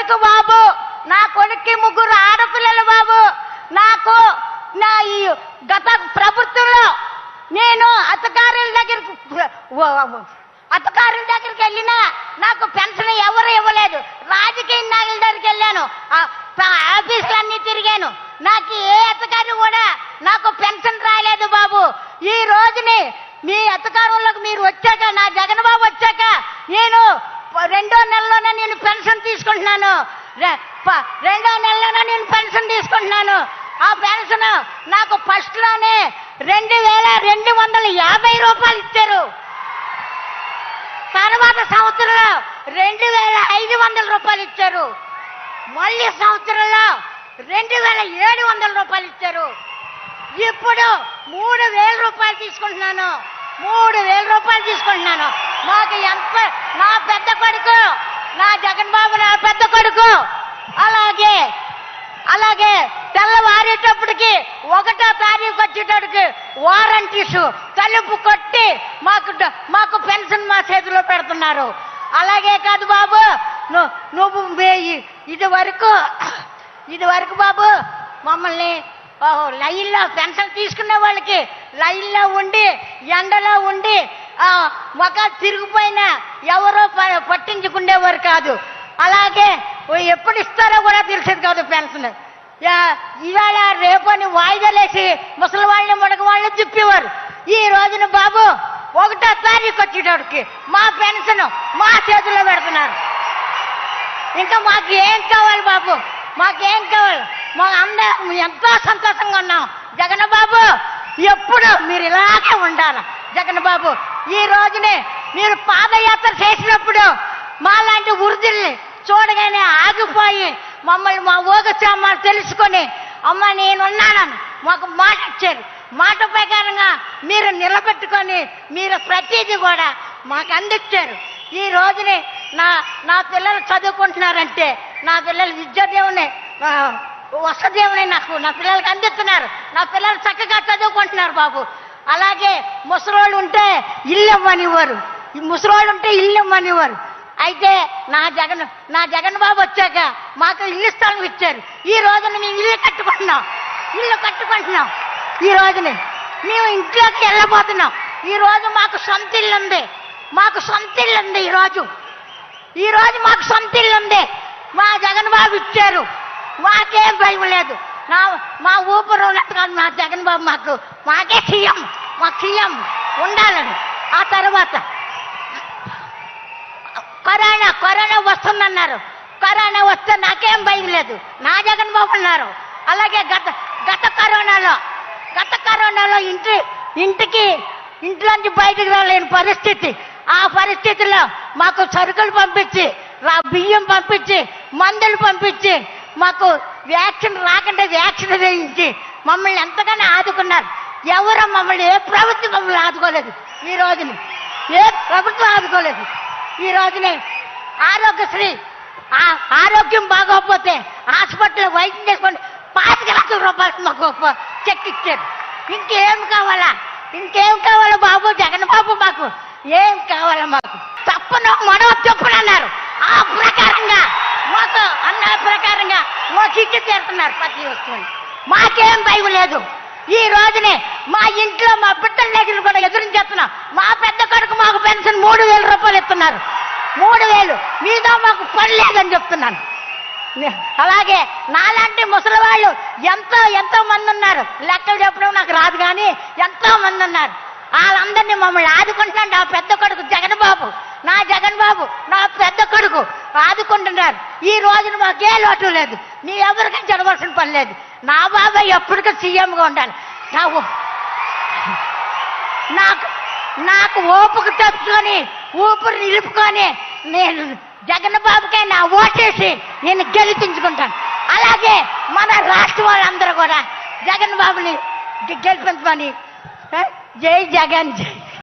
కొడుకు బాబు, నా కొడుక్కి 3 ఆడపిల్లలు బాబు. నాకు నా ఈ గత ప్రభుత్వంలో నేను అత్తగారుల దగ్గరికి వెళ్ళినా నాకు పెన్షన్ ఎవరు ఇవ్వలేదు. రాజకీయ నాయకుల దగ్గరికి వెళ్ళాను, ఆఫీసులన్నీ తిరిగాను, నాకు ఏ అత్తగారు కూడా నాకు పెన్షన్ రాలేదు బాబు. ఈ రోజుని మీ అత్తగారులకు మీరు వచ్చాక, నా జగన్ బాబు వచ్చాక నేను 2వ నెలలోనే నేను పెన్షన్ తీసుకుంటున్నాను. 2వ నెలలోనే నేను పెన్షన్ తీసుకుంటున్నాను. ఆ పెన్షన్ నాకు ఫస్ట్ లోనే 2250 రూపాయలు ఇచ్చారు. తర్వాత సంవత్సరంలో 2500 రూపాయలు ఇచ్చారు. మళ్ళీ సంవత్సరంలో 2700 రూపాయలు ఇచ్చారు. ఇప్పుడు 3000 రూపాయలు తీసుకుంటున్నాను. 3000 రూపాయలు తీసుకుంటున్నాను. మాకు ఎంత, నా పెద్ద కొడుకు, నా జగన్ బాబు నా పెద్ద కొడుకు, అలాగే తెల్లవారేటప్పటికి 1వ తారీఖు వచ్చేటప్పటికి వారంటీస్ తలుపు కొట్టి మాకు పెన్షన్ మా చేతిలో పెడుతున్నారు. అలాగే కాదు బాబు, నువ్వు ఇది వరకు బాబు మమ్మల్ని లైన్లో పెన్షన్ తీసుకునే వాళ్ళకి లైన్లో ఉండి ఎండలో ఉండి మొక్క తిరిగిపోయినా ఎవరో పట్టించుకునేవారు కాదు. అలాగే ఎప్పుడు ఇస్తారో కూడా తెలిసేది కాదు పెన్షన్. ఇవాళ రేపని వాయిదాలేసి ముసలి వాళ్ళని మడక వాళ్ళని తిప్పేవారు. ఈ రోజున బాబు 1వ తారీఖు వచ్చేటప్పటికి మా పెన్షన్ మా చేతుల్లో పెడుతున్నారు. ఇంకా మాకు ఏం కావాలి బాబు, మాకేం కావాలి? అందరం ఎంతో సంతోషంగా ఉన్నాం. జగన్ బాబు ఎప్పుడు మీరు ఇలాగే ఉండాలి. జగన్ బాబు ఈ రోజునే మీరు పాదయాత్ర చేసినప్పుడు మాలాంటి వృద్ధుల్ని చూడగానే ఆగిపోయి మమ్మల్ని మా యోగక్షేమాలు తెలుసుకొని అమ్మ నేనున్నానని మాకు మాట ఇచ్చారు. మాట ప్రకారంగా మీరు నిలబెట్టుకొని మీరు ప్రతిదీ కూడా మాకు అందించారు. ఈ రోజుని నా పిల్లలు చదువుకుంటున్నారంటే నా పిల్లలు విద్యాదేవుని వసదేవుని నా పిల్లలకి అందిస్తున్నారు. నా పిల్లలు చక్కగా చదువుకుంటున్నారు బాబు. అలాగే ముసలోళ్ళు ఉంటే ఇల్లు ఇవ్వనివ్వరు, ముసలోళ్ళు ఉంటే ఇల్లు ఇవ్వనివ్వరు. అయితే నా జగన్ బాబు వచ్చాక మాకు ఇల్లు స్థలం ఇచ్చారు. ఈ రోజున మేము ఇల్లు కట్టుకుంటున్నాం. ఈ రోజుని మేము ఇంట్లోకి వెళ్ళబోతున్నాం. ఈ రోజు మాకు సొంత ఇల్లు ఉంది. ఈ రోజు మాకు సొంత ఇల్లు ఉంది. మా జగన్ బాబు ఇచ్చారు. మాకేం భయం లేదు. మా ఊపిరి ఉన్నట్టు కాదు మా జగన్ బాబు మాకే సీఎం. మాకు సీఎం ఉండాలని. ఆ తర్వాత కరోనా వస్తుందన్నారు. కరోనా వస్తే నాకేం భయం లేదు. నా జగన్ బాబు ఉన్నారు. అలాగే గత కరోనాలో ఇంట్లోంచి బయటకు రాలేని పరిస్థితి. ఆ పరిస్థితుల్లో మాకు సరుకులు పంపించి, బియ్యం పంపించి, మందులు పంపించి, మాకు వ్యాక్సిన్ రాకుండా వ్యాక్సిన్ వేయించి మమ్మల్ని ఎంతగానో ఆదుకున్నారు. ఎవరో మమ్మల్ని ఏ ప్రభుత్వం మమ్మల్ని ఆదుకోలేదు. ఈ రోజుని ఏ ప్రభుత్వం ఆదుకోలేదు. ఈ రోజునే ఆరోగ్యశ్రీ ఆరోగ్యం బాగోకపోతే హాస్పిటల్ వైద్యం చేసుకోండి 25 లక్షల రూపాయలు మాకు చెక్ ఇచ్చారు. ఇంకేం కావాలా బాబు జగన్ బాబు? మాకు ఏం కావాలా? మాకు తప్పును మనవ చెప్పునన్నారు. ఆ ప్రకారంగా మాకు అన్న ప్రకారంగా మాకు ఇచ్చి తీరుతున్నారు ప్రతి వస్తువుని. మాకేం భయం లేదు. ఈ రోజునే మా ఇంట్లో మా బిడ్డల దగ్గర కూడా ఎదురించేస్తున్నాం. మా పెద్ద కొడుకు మాకు పెన్షన్ 3000 రూపాయలు ఇస్తున్నారు. 3000 మీద మాకు పని లేదని చెప్తున్నాను. అలాగే నాలాంటి ముసలి వాళ్ళు ఎంతో మంది ఉన్నారు. లెక్కలు చెప్పడం నాకు రాదు కానీ ఎంతో మంది ఉన్నారు. వాళ్ళందరినీ మమ్మల్ని ఆదుకుంటున్నాడు నా పెద్ద కొడుకు జగన్ బాబు. నా పెద్ద కొడుకు ఆదుకుంటున్నారు. ఈ రోజున మాకే లోటు లేదు. మీ ఎవరికీ జరగవలసిన పని లేదు. నా బాబాయ్ ఎప్పటికీ సీఎంగా ఉండాలి. నాకు ఓపిక తెచ్చుకొని ఊపిరి నిలుపుకొని నేను జగన్ బాబుకే నా ఓటేసి నేను గెలిపించుకుంటాను. అలాగే మన రాష్ట్ర వాళ్ళందరూ కూడా జగన్ బాబుని గెలిపించమని జై జగన్ జై